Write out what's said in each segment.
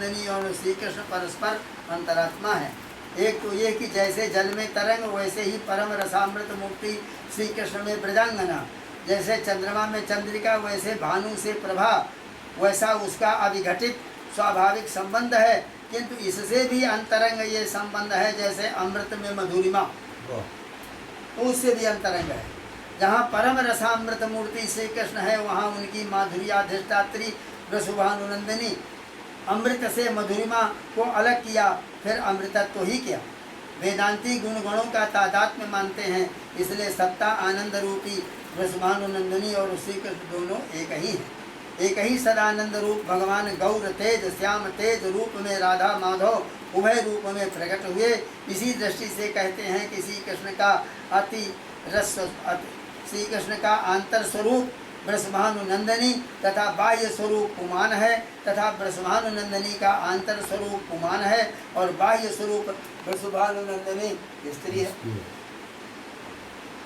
नंदनी और श्री कृष्ण परस्पर अंतरात्मा है। एक तो ये कि जैसे जल में तरंग वैसे ही परम रसामृत मूर्ति श्री कृष्ण में ब्रजांगना, जैसे चंद्रमा में चंद्रिका वैसे भानु से प्रभा, वैसा उसका अविघटित स्वाभाविक संबंध है। किंतु इससे भी अंतरंग ये संबंध है, जैसे अमृत में मधुरिमा, तो उससे भी अंतरंग है। जहाँ परम रसामृत मूर्ति श्री कृष्ण है वहाँ उनकी माधुर्याधिष्ठात्री वृषभानुनंदिनी अमृत से मधुरिमा को अलग किया, फिर अमृतत्व तो ही किया। वेदांती गुण गणों का तादात्म्य मानते हैं, इसलिए सत्ता आनंद रूपी वृषभानुनंदिनी और श्री कृष्ण दोनों एक ही हैं। एक ही सदानंद रूप भगवान गौर तेज श्याम तेज रूप में राधा माधव उभय रूप में प्रकट हुए। इसी दृष्टि से कहते हैं कि श्री कृष्ण का श्री कृष्ण का आंतर स्वरूप वृषभानुनंदिनी तथा बाह्य स्वरूप पुमान है, तथा वृषभानुनंदिनी का आंतर स्वरूप पुमान है और बाह्य स्वरूप वृषभानुनंदिनी स्त्री है।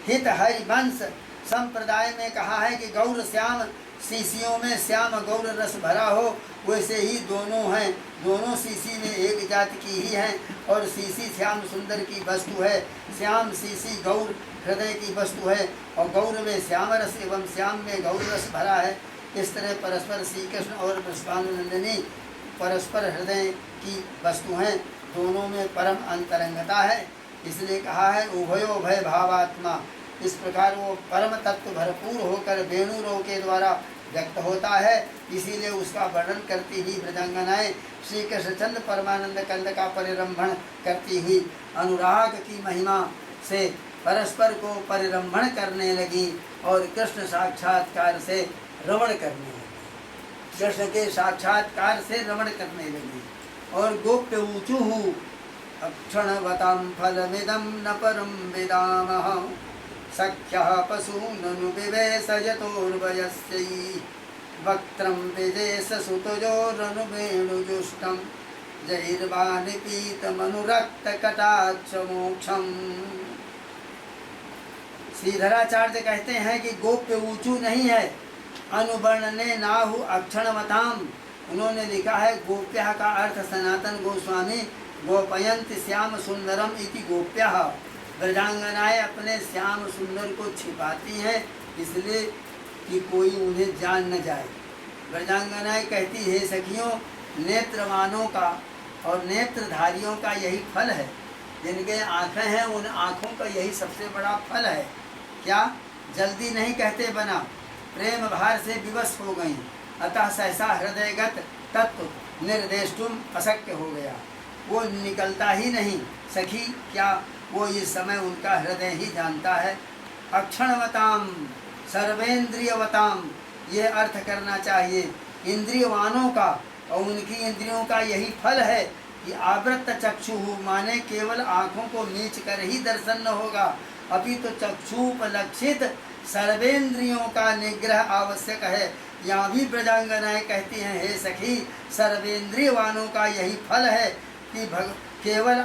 हित हरिवंश संप्रदाय में कहा है कि गौर श्याम शीशियों में श्याम गौर रस भरा हो, वैसे ही दोनों हैं, दोनों शीशी में एक जाति की ही हैं और शीशी श्याम सुंदर की वस्तु है, श्याम शीशी गौर हृदय की वस्तु है और गौर में श्याम रस एवं श्याम में गौर रस भरा है। इस तरह परस्पर श्री कृष्ण और वृषभानुनंदिनी परस्पर हृदय की वस्तु हैं, दोनों में परम अंतरंगता है। इसलिए कहा है उभयो भय भावात्मा। इस प्रकार वो परम तत्व भरपूर होकर वेणुरों के द्वारा व्यक्त होता है, इसीलिए उसका वर्णन करती हुई ब्रजांगनाएं श्री कृष्णचंद्र परमानंद कंद का परिरंभण करती हुई अनुराग की महिमा से परस्पर को परिरंभण करने लगी और कृष्ण साक्षात्कार से रमण करने लगी, कृष्ण के साक्षात्कार से रमण करने लगी। और गोप्य ऊचु अक्षणवतां फलमिदं न परं वेदामः सख्यः पशूननु विवेशयतोर्वयस्यै वक्त्रं विजेश सुतजोरनुवेणुजुष्टं जैर्वानिपीतमनुरक्तकटाक्षमोक्षम्। श्रीधराचार्य कहते हैं कि गोप्य ऊंचू नहीं है, अनुवर्णने नाहु अक्षणवताम। उन्होंने लिखा है गोप्य का अर्थ सनातन गोस्वामी गोपयंत श्याम सुंदरम इति गोप्य। ब्रजांगनाएं अपने श्याम सुंदर को छिपाती हैं इसलिए कि कोई उन्हें जान न जाए। ब्रजांगनाएं कहती है सखियों, नेत्रवानों का और नेत्रधारियों का यही फल है, जिनके आँखें हैं उन आँखों का यही सबसे बड़ा फल है। क्या जल्दी नहीं कहते बना, प्रेम भार से विवश हो गई, अतः सहसा हृदयगत तत्व निर्देष्टुम अशक्य हो गया, वो निकलता ही नहीं। सखी क्या वो इस समय उनका हृदय ही जानता है। अक्षणवताम सर्वेंद्रियवताम ये अर्थ करना चाहिए, इंद्रियवानों का और उनकी इंद्रियों का यही फल है कि आवृत्त चक्षु माने केवल आँखों को मीच कर ही दर्शन न होगा, अभी तो चक्षुपलक्षित सर्वेंद्रियों का निग्रह आवश्यक है। यहाँ भी ब्रजांगनाएं कहती हैं हे सखी, सर्वेंद्रियवानों का यही फल है कि केवल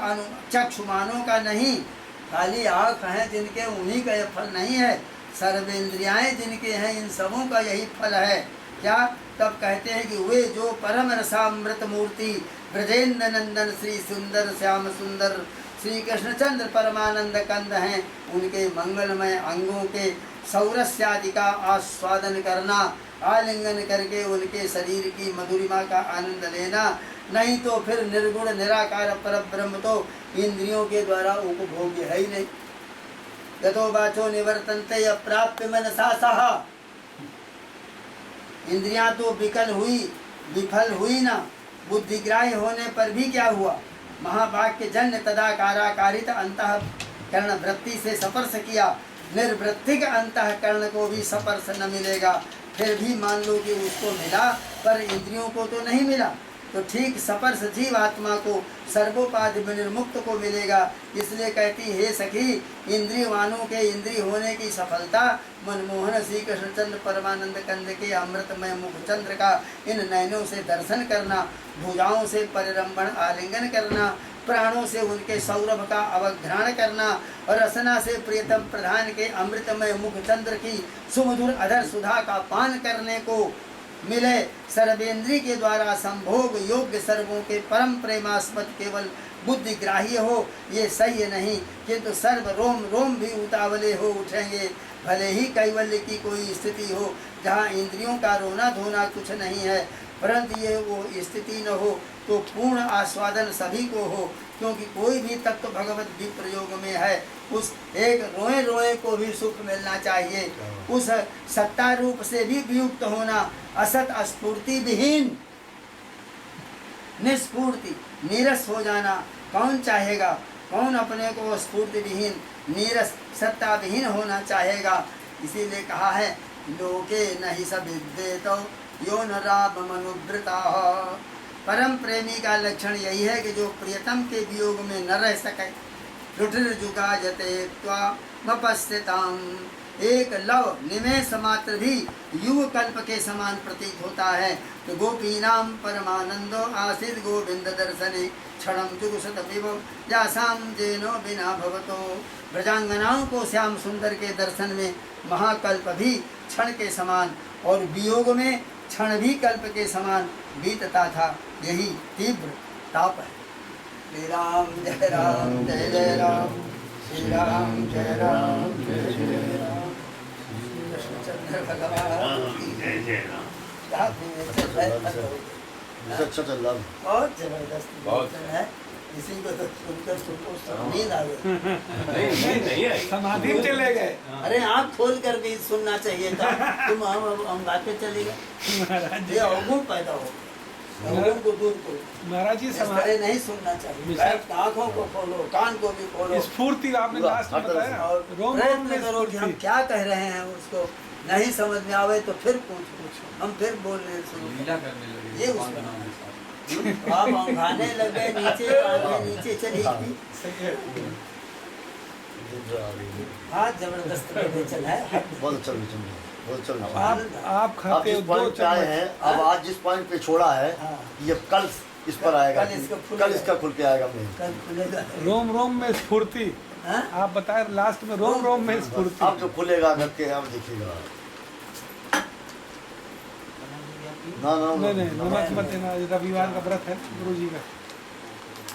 चक्षुमानों का नहीं, खाली आँख हैं जिनके उन्हीं का यह फल नहीं है, सर्वेंद्रियाएं जिनके हैं इन सबों का यही फल है। क्या तब कहते हैं कि वे जो परम रसामृत मूर्ति ब्रजेंद्र नंदन श्री सुंदर श्याम सुंदर श्री कृष्णचंद्र परमानंद कंद हैं, उनके मंगलमय अंगों के सौरस्यादि का आस्वादन करना, आलिंगन करके उनके शरीर की मधुरिमा का आनंद लेना, नहीं तो फिर निर्गुण निराकार परब्रह्म तो इंद्रियों के द्वारा उपभोग्य है ही नहीं। यतो वाचो निवर्तन्ते अप्राप्य मनसा सहा। इंद्रियां तो विफल हुई ना, बुद्धिग्राह्य होने पर भी क्या हुआ, महावाक्य जन्य तदाकाराकारित अंतःकरण वृत्ति से स्पर्श किया, निर्वृत्तिक अंतःकरण को भी स्पर्श न मिलेगा, फिर भी मान लो कि उसको मिला पर इंद्रियों को तो नहीं मिला। तो ठीक स्पर्श जीव आत्मा को सर्वोपाधि विनिर्मुक्त को मिलेगा। इसलिए कहती हे सखी, इंद्रियवानों के इंद्रिय होने की सफलता मनमोहन श्री कृष्णचंद्र परमानंद कंद के अमृतमय मुखचंद्र का इन नयनों से दर्शन करना, भुजाओं से परिरंभण आलिंगन करना, प्राणों से उनके सौरभ का अवघ्राण करना और रसना से प्रियतम प्रधान के अमृतमय मुखचंद्र की सुमधुर अधर सुधा का पान करने को मिले। सर्वेंद्री के द्वारा संभोग योग्य सर्वों के परम प्रेमास्पद केवल बुद्धि ग्राह्य हो, ये सही नहीं, किंतु सर्व रोम रोम भी उतावले हो उठेंगे। भले ही कैवल्य की कोई स्थिति हो जहाँ इंद्रियों का रोना धोना कुछ नहीं है, परंतु ये वो स्थिति न हो तो पूर्ण आस्वादन सभी को हो, क्योंकि कोई भी तत्व भगवत भी प्रयोग में है। उस एक रोए रोए को भी सुख मिलना चाहिए, उस सत्ता रूप से भी वियुक्त होना, असत स्फूर्ति विहीन निस्फूर्ति नीरस हो जाना कौन चाहेगा? कौन अपने को स्फूर्ति विहीन नीरस सत्ता विहीन होना चाहेगा? इसीलिए कहा है लोके नहीं सब विद्येतो यो न राम मनुव्रता। परम प्रेमी का लक्षण यही है कि जो प्रियतम के वियोग में न रह सके। रुधिर्जुगा जते त्वामपस्थिताम, एक लव निमेष मात्र भी युग कल्प के समान प्रतीत होता है। तो गोपीनाम परमानंदो आसित गोविंद दर्शने क्षणम जुगुसत विभो यासाम जेनो बिना भवतो। ब्रजांगनाओं को श्याम सुंदर के दर्शन में महाकल्प भी क्षण के समान और वियोग में क्षण भी कल्प के समान बीतता था। यही तीव्र ताप है। श्री राम जय राम जय जय राम, श्री राम जय राम जय जय राम, कृष्णचंद्र भगवान की जय जय राम। अच्छा चल रहा है। बहुत जबरदस्त बहुत भजन है। इसी को तो सुनकर तुमको नींद आ गई। नहीं आई। समाधि में चले गए। अरे आँख खोल कर भी सुनना चाहिए था। तुम हम बात पे चले गए, महाराज जी, ये अवगुण पैदा हो गया। अवगुण को दूर करो, महाराज जी इस समाधि तरह नहीं सुनना चाहिए। विषय- बैठ आँखों को खोलो, कान को भी खोलो स्फूर्ति आपने पूरा, लास्ट में हर तरह से। बताया। और रोम रोम प्रयत्न में करो कि हम स्फूर्ति। क्या कह रहे हैं। उसको नहीं समझ में आवे तो फिर पूछो, हम फिर बोलने शुरू करें। ये उसका आप अंगाने लगे नीचे, आंखें नीचे चली गई। हाँ जबरदस्त विवेचन है। बहुत अच्छा विचन है, बहुत अच्छा विचन है। आप आप खाते हो जिस 2 पॉइंट पे आए हैं, चम्मच। अब आज जिस पॉइंट पे छोड़ा है, हाँ। ये कल इस पर आएगा, कल इसका खुलेगा। कल इसका खुल के आएगा मेन। कल खुलेगा। रोम रोम में स्फूर्ति। हाँ? आप बताए लास्ट में रोम रोम में स्फूर्ति। अब जो खुलेगा घर के अब देखिएगा। ना ना नहीं नहीं नमक मत देना, रविवार का व्रत है गुरु जी का।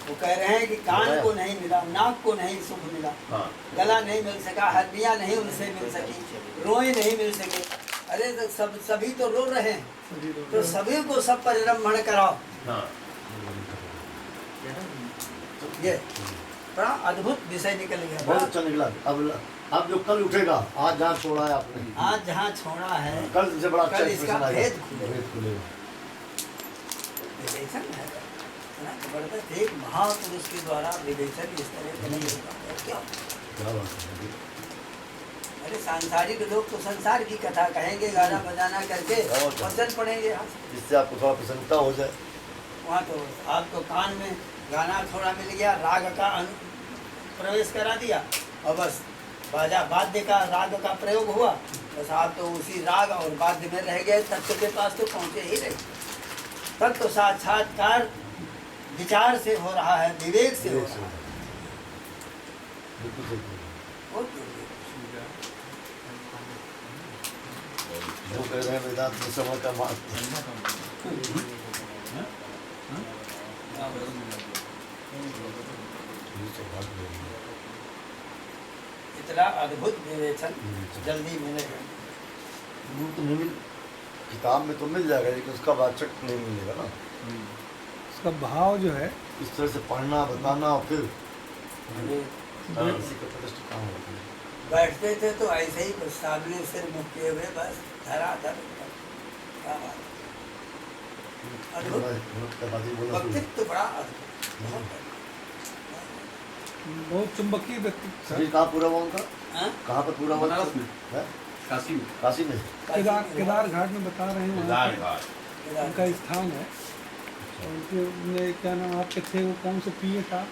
वो कह रहे हैं कि कान को नहीं मिला, नाक को नहीं सुख मिला, हाँ। गला नहीं मिल सका, हड्डियां नहीं उनसे मिल सकी, रोए नहीं मिल सके। अरे तो सभी तो रो रहे हैं, तो सभी को सब परिरम्भण कराओ। हाँ। ये बड़ा अद्भुत विषय निकल गया। बहुत अच्छा निकला। अब जो कल उठेगा, आज जहाँ छोड़ा है आपने, आज जहाँ छोड़ा है कल से बड़ा अच्छा कल इसका expression आएगा। भेद खुलेगा। भेद खुलेगा। विवेचन है ना, जबरदस्त। एक महापुरुष के द्वारा विवेचन इस तरह का नहीं होता। क्या क्या बात है। अरे सांसारिक लोग तो संसार की कथा कहेंगे, गाना बजाना करके और चल पड़ेंगे यहाँ से। जिससे आपको थोड़ा प्रसन्नता हो जाए। वहाँ तो आपको कान में गाना थोड़ा मिल गया, राग का प्रवेश करा दिया और बस बाजा वाद्य का राग का प्रयोग हुआ, बस आप तो उसी राग और वाद्य में रह गए, तत्व के पास तो पहुँचे ही नहीं। तब तो साक्षात्कार विचार से हो रहा है, विवेक से हो रहा है। बिल्कुल सही। बहुत विवेक। जो कह रहे हैं वेदांत में समय का महत्व। इतना अद्भुत विवेचन जल्दी मिलेगा। तो नहीं मिल, किताब में तो मिल जाएगा, लेकिन उसका वाचक नहीं मिलेगा ना। उसका भाव जो है इस तरह से पढ़ना, बताना और फिर ये किसी का प्रतिष्ठा कहाँ होती है। बैठते थे तो ऐसे ही बस सामने सिर मुख किए हुए बस धराधर। क्या बात है। अद्भुत व्यक्तित्व, बड़ा अद्भुत, बहुत अद्भुत। बहुत चुंबकीय व्यक्तित्व। शरीर कहाँ पूरा हुआ उनका? हाँ? कहाँ पर पूरा हुआ? बनारस में। है? काशी में। काशी में। केदार घाट में बता रहे हैं, वहाँ पे केदार घाट। उनका स्थान है। और उनके उनने क्या नाम आपके थे, वो कौन से पिए था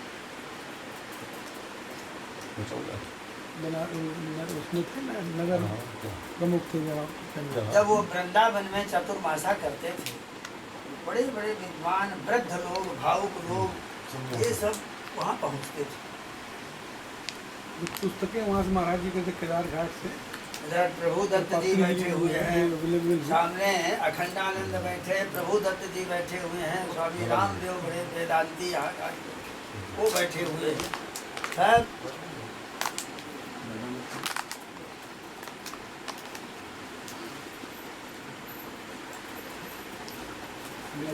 बना उसमें थे ना, नगर प्रमुख थे वहाँ। जब वो वृंदावन में चतुर्मासा करते थे, बड़े बड़े विद्वान वृद्ध लोग, भावुक लोग, ये सब वहाँ पहुँचते थे। कुछ पुस्तकें वहाँ से महाराज जी के थे केदार घाट से, इधर प्रभु दत्त जी बैठे हुए हैं, अवेलेबल है। सामने अखंडानंद बैठे, प्रभु दत्त जी बैठे हुए हैं, स्वामी रामदेव बड़े वेदांती आचार्य वो बैठे हुए हैं सब।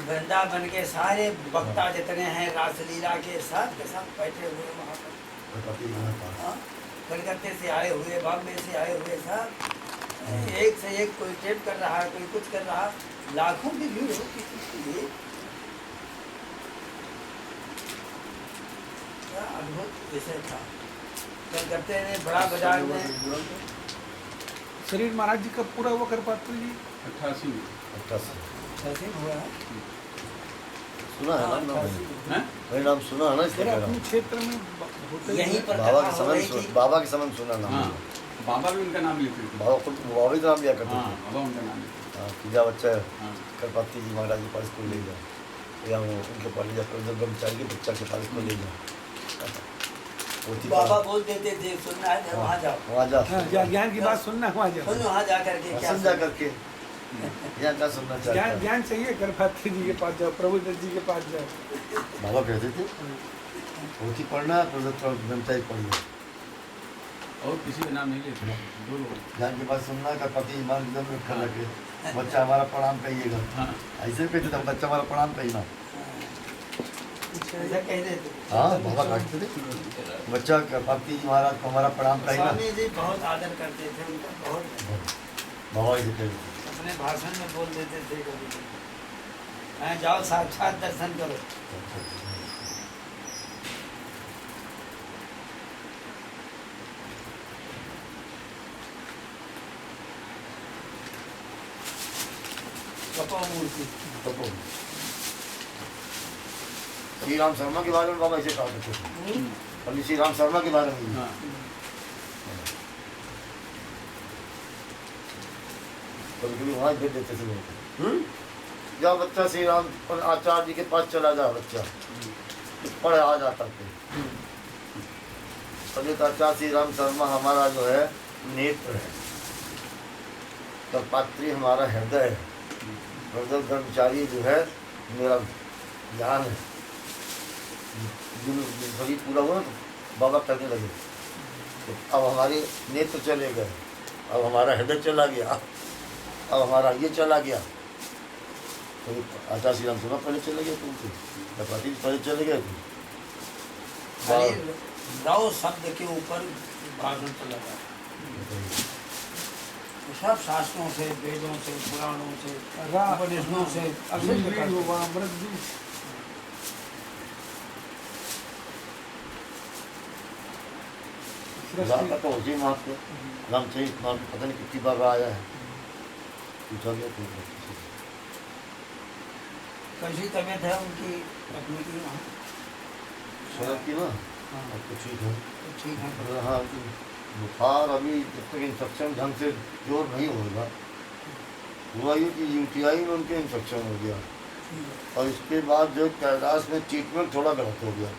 वृंदावन के सारे वक्ता जितने हैं रासलीला के सब बैठे हुए वहाँ पर। गणपति जी के पास। हाँ, कलकत्ते से आए हुए, बॉम्बे से आए हुए सब एक से एक, कोई टेप कर रहा है, कोई कुछ कर रहा, लाखों की भीड़ होती थी। क्या अद्भुत विषय था। कलकत्ते में बड़ा बाजार में शरीर महाराज जी का पूरा वो कर पाते जी 88 में। 88 ऐसे हुआ है। सुना है ना नाम? हैं? मेरा नाम सुना है ना इसलिए मेरा कह रहा अपने हूँ। क्षेत्र में होते यहीं हैं। पर बाबा कथा के हो समय रही थी। बाबा के समय सुना नाम। हाँ, बाबा भी उनका नाम लेते थे। बाबा खुद बाबा ही नाम लिया करते हाँ, थे। बाबा उनका नाम लेते हाँ, पूजा बच्चा थे। हाँ, करपाती जी महाराज के पास को ले जाओ, या वो उनके पास ले जाकर जब ब्रह्मचारी के बच्चा के पास को ले जाओ। वो थी बाबा बोल देते थे सुनना है वहाँ जाओ, वहाँ जा हाँ, ज्ञान की बात सुनना वहाँ जाओ। सुन वहाँ जा करके क्या समझा करके यहाँ क्या सुनना चाहता ज्ञान है। ज्ञान चाहिए करपात्री जी के पास जाओ, प्रभु दत्त जी के पास जाओ। बाबा कहते थे वो थी पढ़ना है, ब्रह्मचारी पढ़ लो। और किसी का नाम नहीं लेते। दो लोग। ज्ञान के बाद सुनना करपाती जी महाराज एकदम रखा लगे, बच्चा हमारा प्रणाम कहिएगा। हाँ, ऐसे भी कहते थे बच्चा हमारा प्रणाम कहिए। ऐसा कह देते। हाँ बाबा काटते थे बच्चा करपाती जी महाराज को हमारा प्रणाम कहिए। स्वामी जी बहुत आदर करते थे उनका, बहुत बाबा ऐसे कहते थे। अपने भाषण में बोल देते थे कभी, हैं जाओ साक्षात दर्शन करो। कपा मूर्ति तो श्री राम शर्मा के बारे में बाबा ऐसे कहा करते थे। पंडित श्री राम शर्मा के बारे में हाँ, कभी कभी वहाँ भेज देते थे लोगों को। जाओ बच्चा श्री राम आचार्य जी के पास चला जा बच्चा, पढ़ आ जाता थे। पंडित आचार्य श्री राम शर्मा हमारा जो है नेत्र है, करपात्री हमारा हृदय है, प्रज्वल ब्रह्मचारी जो है मेरा ज्ञान है। शरीर पूरा हुआ तो बाबा करने लगे, तो अब हमारे नेत्र चले गए, अब हमारा हृदय चला गया, अब हमारा ये चला गया। तो आचार्य श्री राम शर्मा पहले चले गए तुमसे, करपात्री पहले चले गए थे। खाली रौ शब्द के ऊपर भाषण चला था। तो सब शास्त्रों से, वेदों से, पुराणों से, उपनिषदों से अभी असिद्ध करते। हुआ अमृत भी राम का तो उसी महात्मा रामचरित मानस पता नहीं कितनी बार आया है, पूछा गया तो कैसी तबीयत है उनकी पत्नी की वहाँ? शरद की ना हाँ, अब तो ठीक है। तो ठीक है। हाँ बुखार अभी जब तक इन्फेक्शन ढंग से जोर नहीं होगा, हुआ ये कि यूटीआई में उनके इन्फेक्शन हो गया, और इसके बाद जो कैलाश में ट्रीटमेंट थोड़ा गलत हो गया।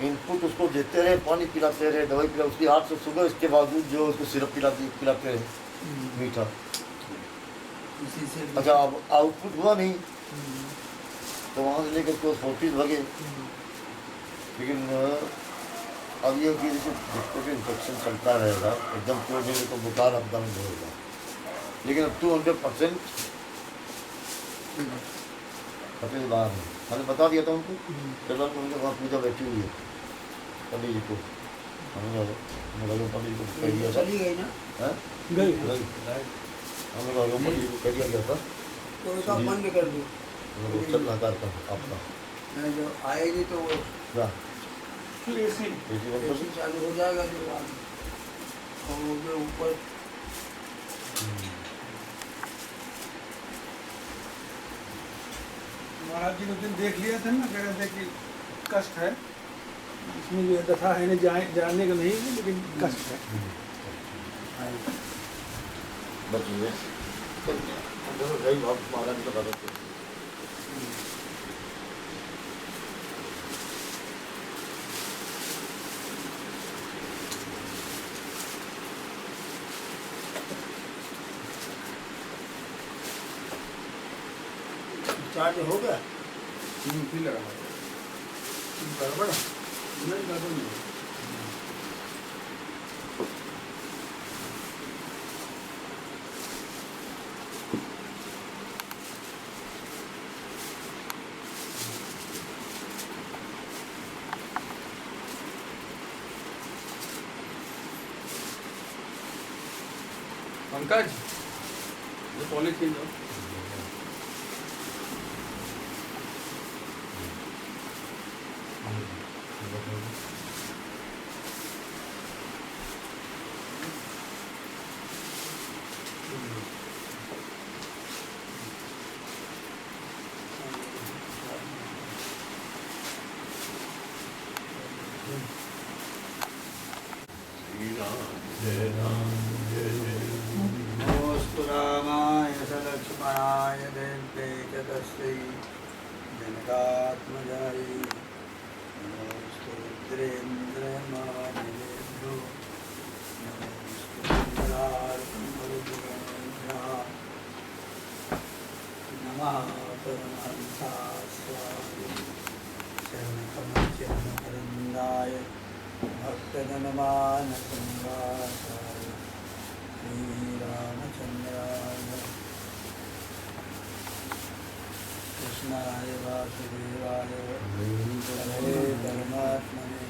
इनपुट उसको देते रहे, पानी पिलाते रहे, दवाई पिला, उसकी 8 से सुबह, इसके बावजूद जो उसको सिरप पिलाते रहे मीठा। इसी से अच्छा अब आउटपुट हुआ नहीं, तो वहाँ से लेकर उसको फोर्टिस भगे। लेकिन अब ये कि जिसको इन्फेक्शन चलता रहेगा एकदम कोई नहीं तो बुखार अप डाउन होगा, लेकिन अब 200% खतरे से बाहर है। मैंने बता दिया था उनको, चलो उनके वहाँ पूजा बैठी हुई है पंडित जी को, हमने पंडित जी को कह दिया था। चली गई ना, हैं? गई हम लोग पंडित जी को कह दिया गया था, तो उसका बंद कर दो। हम लोग चल रहा था आपका नहीं, जो आएगी तो वो क्या ऐसी ऐसी बंद कर ऐसी चालू हो जाएगा जो बाद और वो जो ऊपर महाराज जी को दिन देख लिया था ना, कह रहे थे कि कष्ट है इसमें, जो दशा है ना जानने का नहीं है, लेकिन कष्ट है। बच गए महाराज का बात है। चार्ज हो गया? फिर लगा गड़बड़ है। नहीं गड़बड़ नहीं है। पंकज ये कॉलेज चेंज हो नमोस्तु रामाय सलक्ष्मणाय देव्यै च तस्यै जनकात्मजाय नमोस्तु रुद्रेन्द्रमानिलेभ्यो नमोस्तु इंद्रार्कमरुद्रेभ्यः नमः परमहंसास्वाय शरणकमलचरणकरन्दाय भक्तजनमानसंवासाय श्रीरामचन्द्राय कृष्णाय वासुदेवाय हरे परमात्मने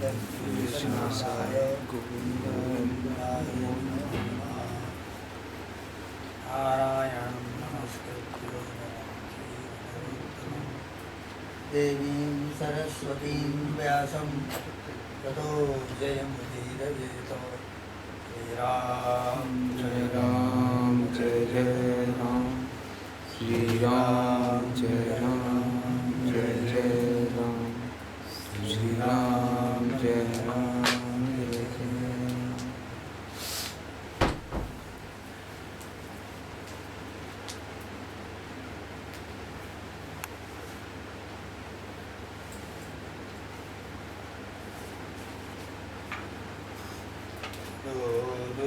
कृष्णाय गोविन्दाय नमः। नारायणं नमस्कृत्य नरं देवीं सरस्वतीं व्यासं ततो जयमुदीरयेत। श्री राम जय राम जय जय राम श्री राम जय राम जय जय राम श्री राम जय राम जय जय राम।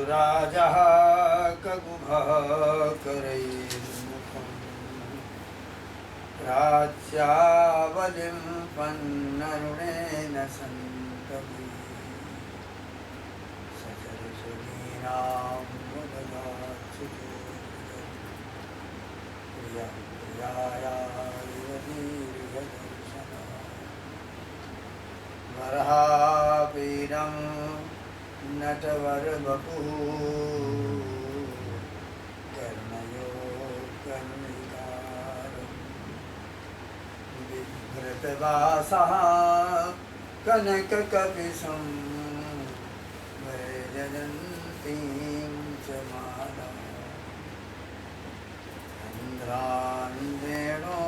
राजः ककुभः करैर्मुखम् प्राच्यावलिं पन्नरुणेन सन्तति सचरसुनीनां वरहापीडं नटवरवपुः कर्णयो कर्णिकारं बिभ्रतवासः कनककपिशं वैजयन्तीं च माला चन्द्रान्वेणो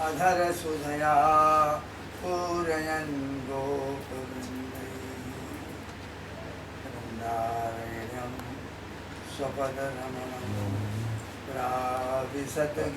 अधरसुधया पूरयन् गोपवृन्दैः वृन्दारण्यं स्वपदरमणं प्राविशतगीतगीतिः।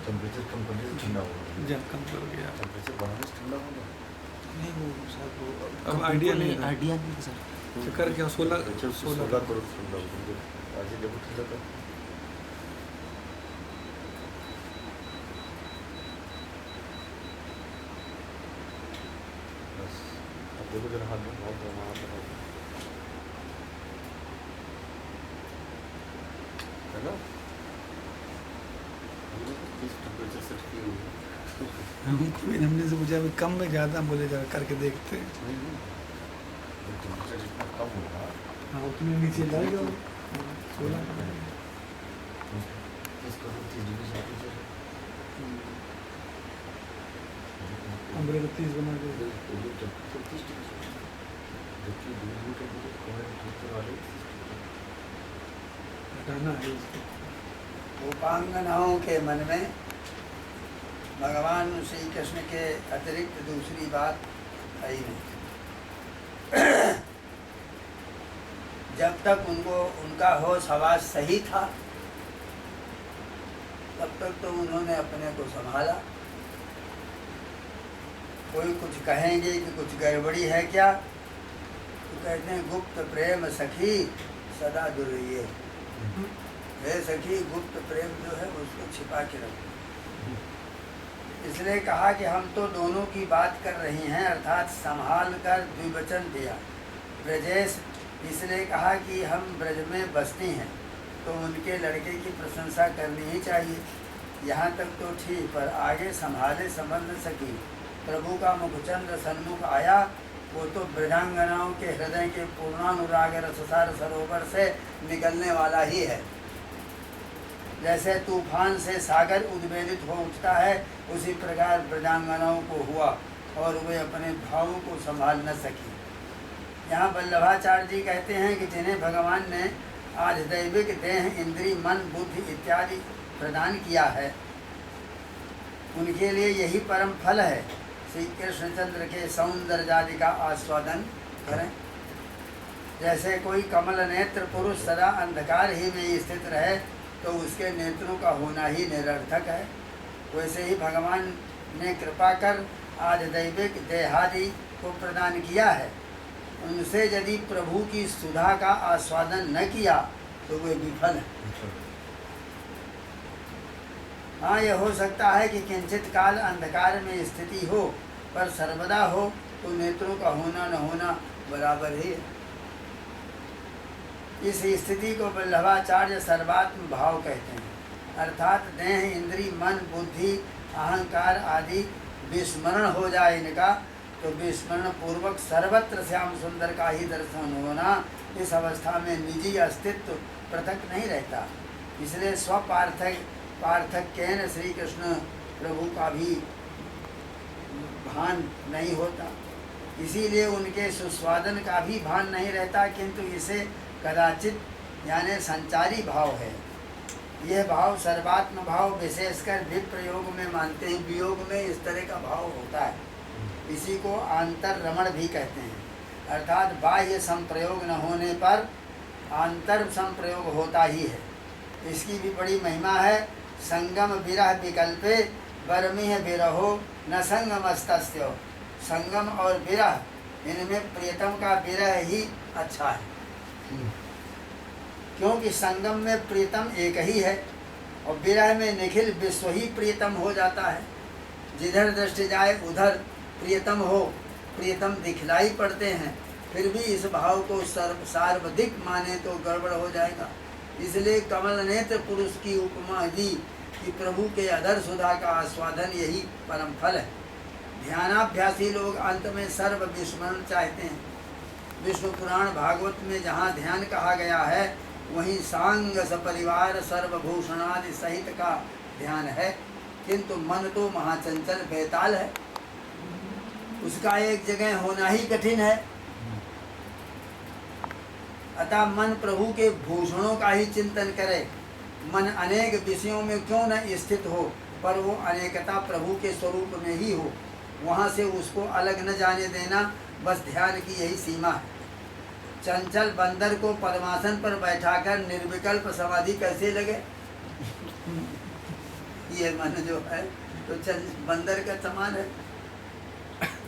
टेम्परेचर कम करने से ठंडा होगा। जब कम कर गया टेम्परेचर बढ़ाने से ठंडा होगा। नहीं वो सर वो अब आइडिया नहीं है। आइडिया नहीं है सर। कर क्या 16 16 करोड़ ठंडा होगा। आज ये देखो ठंडा कर। बस अब देखो जरा हाथ में बहुत वहाँ पर है ना। टेम्परेचर सेट की हुई हमने से पूछा कम में ज़्यादा बोले जरा करके देखते हैं। है। टेम्परेचर जितना कम होगा हाँ उतने नीचे जाएगा वो। हाँ, 16 का है। 30 डिग्री सेंटीग्रेड अम्ब्रेला 30 बना के टेम्परेचर 30 डिग्री सेंटीग्रेड, जबकि रूम टेम्परेचर कमरे वाले हटाना है उसको। उपांगनाओं के मन में भगवान श्री कृष्ण के अतिरिक्त दूसरी बात है ही नहीं। जब तक उनको उनका होश हवास सही था तब तक तो उन्होंने अपने को संभाला। कोई कुछ कहेंगे कि कुछ गड़बड़ी है क्या, तो कहते हैं गुप्त प्रेम सखी सदा दुर्ये। हे सखी, गुप्त प्रेम जो है उसको छिपा के रखो। इसलिए कहा कि हम तो दोनों की बात कर रही हैं, अर्थात संभाल कर द्विवचन दिया। ब्रजेश इसलिए कहा कि हम ब्रज में बसती हैं तो उनके लड़के की प्रशंसा करनी ही चाहिए। यहाँ तक तो ठीक, पर आगे संभाले समझ न सकी। प्रभु का मुखचंद्र सन्मुख आया, वो तो ब्रजांगनाओं के हृदय के पूर्णानुराग रससार सरोवर से निकलने वाला ही है। जैसे तूफान से सागर उद्वेलित हो उठता है, उसी प्रकार ब्रजांगनाओं को हुआ और वे अपने भावों को संभाल न सकी। यहाँ वल्लभाचार्य जी कहते हैं कि जिन्हें भगवान ने आज दैविक देह, इंद्री, मन, बुद्धि इत्यादि प्रदान किया है, उनके लिए यही परम फल है श्री कृष्णचंद्र के सौंदर्य आदि का आस्वादन करें। जैसे कोई कमल नेत्र पुरुष सदा अंधकार ही में स्थित रहे तो उसके नेत्रों का होना ही निरर्थक है, वैसे ही भगवान ने कृपा कर आज दैविक देहादि को प्रदान किया है। उनसे यदि प्रभु की सुधा का आस्वादन न किया तो वे विफल है। हाँ, यह हो सकता है कि किंचित काल अंधकार में स्थिति हो, पर सर्वदा हो तो नेत्रों का होना न होना बराबर ही है। इस स्थिति को वल्लभाचार्य सर्वात्म भाव कहते हैं, अर्थात देह, इंद्री, मन, बुद्धि, अहंकार आदि विस्मरण हो जाए इनका, तो विस्मरण पूर्वक सर्वत्र श्याम सुंदर का ही दर्शन होना। इस अवस्था में निजी अस्तित्व पृथक नहीं रहता, इसलिए पार्थक्येन श्री कृष्ण प्रभु का भी भान नहीं होता, इसीलिए उनके सुस्वादन का भी भान नहीं रहता, किंतु इसे कदाचित यानी संचारी भाव है। यह भाव सर्वात्म भाव विशेषकर विप्रयोग में मानते हैं, वियोग में इस तरह का भाव होता है। इसी को आंतर रमण भी कहते हैं, अर्थात बाह्य संप्रयोग न होने पर आंतर संप्रयोग होता ही है। इसकी भी बड़ी महिमा है। संगम विरह विकल्पे बरमिह विरहो न संगमस्तस्य। संगम और विरह, इनमें प्रियतम का विरह ही अच्छा है, क्योंकि संगम में प्रियतम एक ही है और विरह में निखिल विश्व ही प्रियतम हो जाता है। जिधर दृष्टि जाए उधर प्रियतम हो, प्रियतम दिखलाई पड़ते हैं, फिर भी इस भाव को सार्वधिक माने तो गड़बड़ हो जाएगा। इसलिए कमल नेत्र पुरुष की उपमा दी कि प्रभु के अधर सुधा का आस्वादन यही परम फल है। ध्यानाभ्यासी लोग अंत में सर्व विस्मरण चाहते हैं। विष्णु पुराण भागवत में जहाँ ध्यान कहा गया है, वहीं सांग सपरिवार सर्वभूषणादि सहित का ध्यान है, किंतु मन तो महाचंचल बेताल है, उसका एक जगह होना ही कठिन है। अतः मन प्रभु के भूषणों का ही चिंतन करे। मन अनेक विषयों में क्यों न स्थित हो, पर वो अनेकता प्रभु के स्वरूप में ही हो, वहाँ से उसको अलग न जाने देना, बस ध्यान की यही सीमा है। चंचल बंदर को पद्मासन पर बैठाकर निर्विकल्प समाधि कैसे लगे? ये मन जो है तो बंदर का समान है।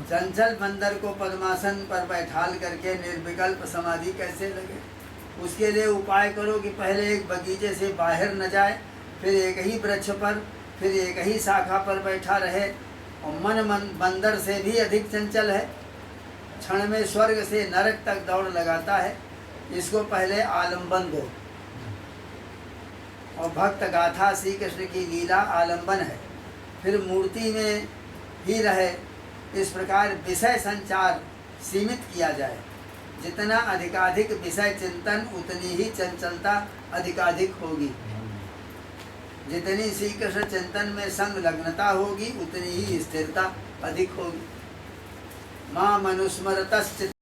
चंचल बंदर को पद्मासन पर बैठाल करके निर्विकल्प समाधि कैसे लगे? उसके लिए उपाय करो कि पहले एक बगीचे से बाहर न जाए, फिर एक ही वृक्ष पर, फिर एक ही शाखा पर बैठा रहे। और मन बंदर से भी अधिक चंचल है, क्षण में स्वर्ग से नरक तक दौड़ लगाता है। इसको पहले आलंबन दो। और भक्त गाथा श्री कृष्ण की लीला आलंबन है, फिर मूर्ति में ही रहे। इस प्रकार विषय संचार सीमित किया जाए, जितना अधिकाधिक विषय चिंतन उतनी ही चंचलता अधिकाधिक होगी। जितनी श्री कृष्ण चिंतन में संलग्नता होगी उतनी ही स्थिरता अधिक होगी। मां मनुस्मरतश्चित्त